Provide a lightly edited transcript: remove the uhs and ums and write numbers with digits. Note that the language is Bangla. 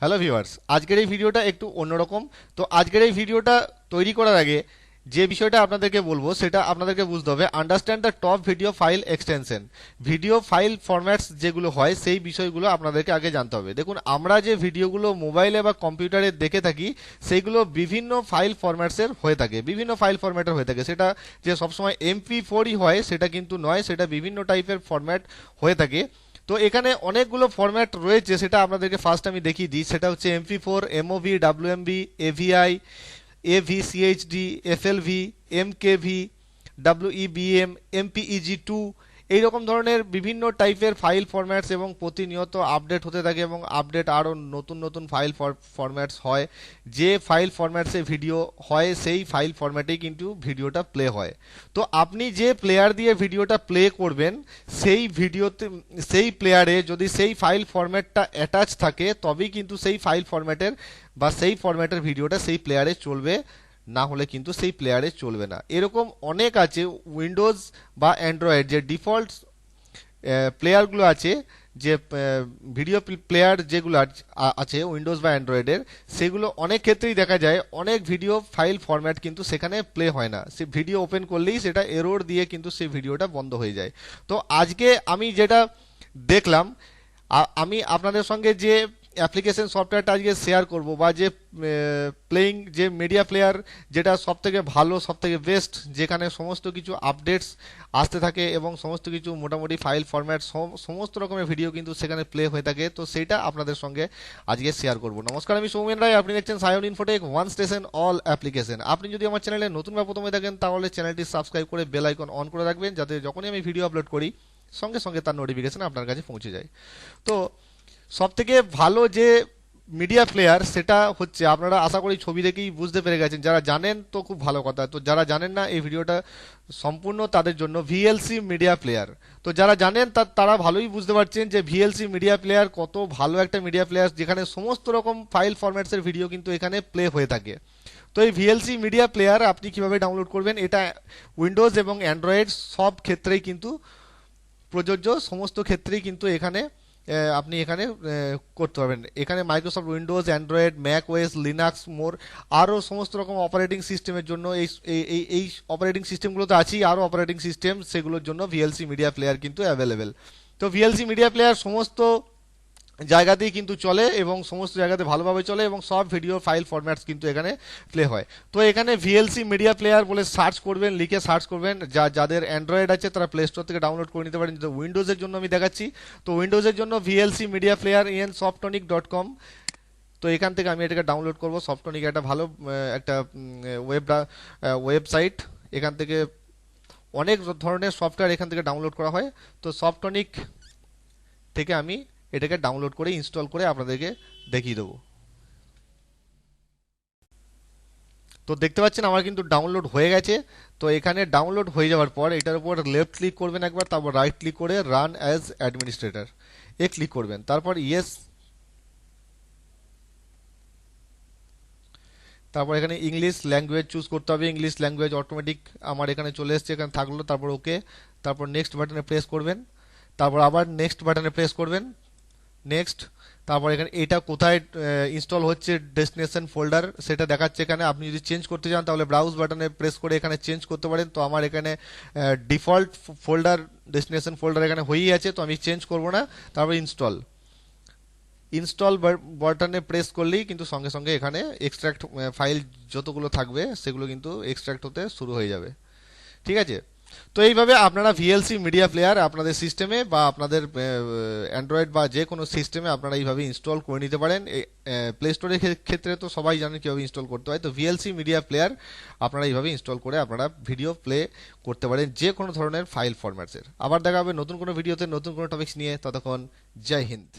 হ্যালো ভিউয়ার্স, আজকের এই ভিডিওটা একটু অন্যরকম। তো আজকের এই ভিডিওটা তৈরি করার আগে যে বিষয়টা আপনাদেরকে বলবো সেটা আপনাদেরকে বুঝতে হবে। Understand the top video file extension, video file formats যেগুলো হয় সেই বিষয়গুলো আপনাদেরকে আগে জানতে হবে। দেখুন, আমরা যে ভিডিওগুলো মোবাইলে বা কম্পিউটারে দেখে থাকি সেইগুলো বিভিন্ন ফাইল ফরম্যাটসের হয়ে থাকে, বিভিন্ন ফাইল ফরম্যাটের হয়ে থাকে। সেটা যে সবসময় MP4ই হয় সেটা কিন্তু নয়, সেটা বিভিন্ন টাইপের ফরম্যাট হয়ে থাকে। তো এখানে অনেকগুলো ফরম্যাট রয়েছে, সেটা আপনাদেরকে ফার্স্ট আমি দেখিয়ে দিই। সেটা হচ্ছে MP4, MOV, WMV, AVI, AVCHD, FLV, MKV, WEBM, MPEG2, এইরকম ধরনের বিভিন্ন টাইপের ফাইল ফরম্যাটস এবং প্রতিনিয়ত আপডেট হতে থাকে এবং আপডেট আরও নতুন নতুন ফাইল ফরম্যাটস হয়। যে ফাইল ফরম্যাটসে ভিডিও হয় সেই ফাইল ফরম্যাটেই কিন্তু ভিডিওটা প্লে হয়। তো আপনি যে প্লেয়ার দিয়ে ভিডিওটা প্লে করবেন সেই ভিডিওতে, সেই প্লেয়ারে যদি সেই ফাইল ফরম্যাটটা অ্যাটাচ থাকে তবেই কিন্তু সেই ফাইল ফরম্যাটের বা সেই ফরম্যাটের ভিডিওটা সেই প্লেয়ারে চলবে, না হলে কিন্তু সেই প্লেয়ারে চলবে না। এরকম অনেক আছে। উইন্ডোজ বা অ্যান্ড্রয়েড যে ডিফল্ট প্লেয়ারগুলো আছে, যে ভিডিও প্লেয়ার যেগুলো আছে উইন্ডোজ বা অ্যান্ড্রয়েডের, সেগুলো অনেক ক্ষেত্রেই দেখা যায় অনেক ভিডিও ফাইল ফরম্যাট কিন্তু সেখানে প্লে হয় না। সে ভিডিও ওপেন করলেই সেটা এরর দিয়ে কিন্তু সেই ভিডিওটা বন্ধ হয়ে যায়। তো আজকে আমি যেটা দেখলাম, আমি আপনাদের সঙ্গে যে অ্যাপ্লিকেশন সফটওয়্যারটা আজকে শেয়ার করব, বা যে প্লেইং যে মিডিয়া প্লেয়ার, যেটা সবথেকে ভালো, সবথেকে বেস্ট, যেখানে সমস্ত কিছু আপডেটস আসতে থাকে এবং সমস্ত কিছু মোটামুটি ফাইল ফরম্যাট সমস্ত রকমের ভিডিও কিন্তু সেখানে প্লে হয়ে থাকে, তো সেইটা আপনাদের সঙ্গে আজকে শেয়ার করব। নমস্কার, আমি সৌমেন রায়, আপনি দেখছেন Sayan Infotech, one station all application. আপনি যদি আমার চ্যানেলে নতুন বা প্রথমে থাকেন তাহলে চ্যানেলটি সাবস্ক্রাইব করে বেল আইকন অন করে রাখবেন, যাতে যখনই আমি ভিডিও আপলোড করি সঙ্গে সঙ্গে তার নোটিফিকেশন আপনার কাছে পৌঁছে যায়। তো সবথেকে ভালো যে মিডিয়া প্লেয়ার সেটা হচ্ছে, আপনারা আশা করি ছবি দেখেই বুঝতে পেরে গেছেন। যারা জানেন তো খুব ভালো কথা, তো যারা জানেন না এই ভিডিওটা সম্পূর্ণ তাদের জন্য। VLC মিডিয়া প্লেয়ার, তো যারা জানেন তারা ভালোই বুঝতে পারছেন যে VLC মিডিয়া প্লেয়ার কত ভালো একটা মিডিয়া প্লেয়ার, যেখানে সমস্ত রকম ফাইল ফরম্যাটসের ভিডিও কিন্তু এখানে প্লে হয়ে থাকে। তো এই VLC মিডিয়া প্লেয়ার আপনি কিভাবে ডাউনলোড করবেন, এটা উইন্ডোজ এবং অ্যান্ড্রয়েড সব ক্ষেত্রেই কিন্তু প্রযোজ্য, সমস্ত ক্ষেত্রেই কিন্তু এখানে আপনি এখানে করতে পারবেন। এখানে Microsoft Windows, Android, Mac OS, Linux, more আরও সমস্ত রকম অপারেটিং সিস্টেমের জন্য এই অপারেটিং সিস্টেমগুলো তো আছেই, আরও অপারেটিং সিস্টেম সেগুলোর জন্য VLC মিডিয়া প্লেয়ার কিন্তু অ্যাভেলেবেল। তো VLC মিডিয়া প্লেয়ার সমস্ত জায়গাতেই কিন্তু চলে এবং সমস্ত জায়গাতে ভালোভাবে চলে এবং সব ভিডিও ফাইল ফরম্যাটস কিন্তু এখানে প্লে হয়। তো এখানে VLC মিডিয়া প্লেয়ার বলে সার্চ করবেন, লিখে সার্চ করবেন। যাদের অ্যান্ড্রয়েড আছে তারা প্লে স্টোর থেকে ডাউনলোড করে নিতে পারেন। উইন্ডোজের জন্য আমি দেখাচ্ছি। তো উইন্ডোজের জন্য VLC media player in softonic.com। তো এখান থেকে আমি এটাকে ডাউনলোড করব। সফটনিক একটা ভালো একটা ওয়েবসাইট, এখান থেকে অনেক ধরনের সফটওয়্যার এখান থেকে ডাউনলোড করা হয়। তো সফটনিক থেকে আমি এটাকে ডাউনলোড করে ইনস্টল করে আপনাদেরকে দেখিয়ে দেবো। তো দেখতে পাচ্ছেন আমার কিন্তু ডাউনলোড হয়ে গেছে। তো এখানে ডাউনলোড হয়ে যাওয়ার পর এটার উপর লেফট ক্লিক করবেন একবার, তারপর রাইট ক্লিক করে রান অ্যাজ অ্যাডমিনিস্ট্রেটর ক্লিক করবেন, তারপর ইয়েস, তারপর এখানে ইংলিশ ল্যাঙ্গুয়েজ চুজ করতে হবে। ইংলিশ ল্যাঙ্গুয়েজ অটোমেটিক আমার এখানে চলে এসছে, এখানে থাকলো। তারপর ওকে, তারপর নেক্সট বাটনে প্রেস করবেন, তারপর আবার নেক্সট বাটনে প্রেস করবেন, নেক্সট। তারপর এখানে এটা কোথায় ইনস্টল হচ্ছে ডেস্টিনেশন ফোল্ডার সেটা দেখাচ্ছে এখানে। আপনি যদি চেঞ্জ করতে চান তাহলে ব্রাউজ বাটনে প্রেস করে এখানে চেঞ্জ করতে পারেন। তো আমার এখানে ডিফল্ট ফোল্ডার, ডেস্টিনেশন ফোল্ডার এখানে হয়েই আছে, তো আমি চেঞ্জ করব না। তারপর ইনস্টল বাটনে প্রেস করলেই কিন্তু সঙ্গে সঙ্গে এখানে এক্সট্রাক্ট ফাইল যতগুলো থাকবে সেগুলো কিন্তু এক্সট্রাক্ট হতে শুরু হয়ে যাবে। ঠিক আছে। তো এইভাবে আপনারা VLC মিডিয়া প্লেয়ার আপনাদের সিস্টেমে বা আপনাদের অ্যান্ড্রয়েড বা যে কোনো সিস্টেমে আপনারা এইভাবে ইনস্টল করে নিতে পারেন। প্লে স্টোরের ক্ষেত্রে তো সবাই জানেন কীভাবে ইনস্টল করতে হয়। তো VLC মিডিয়া প্লেয়ার আপনারা এইভাবে ইনস্টল করে আপনারা ভিডিও প্লে করতে পারেন যে কোনো ধরনের ফাইল ফরম্যাটসের। আবার দেখা হবে নতুন কোনো ভিডিওতে নতুন কোনো টপিকস নিয়ে। ততক্ষণ জয় হিন্দ।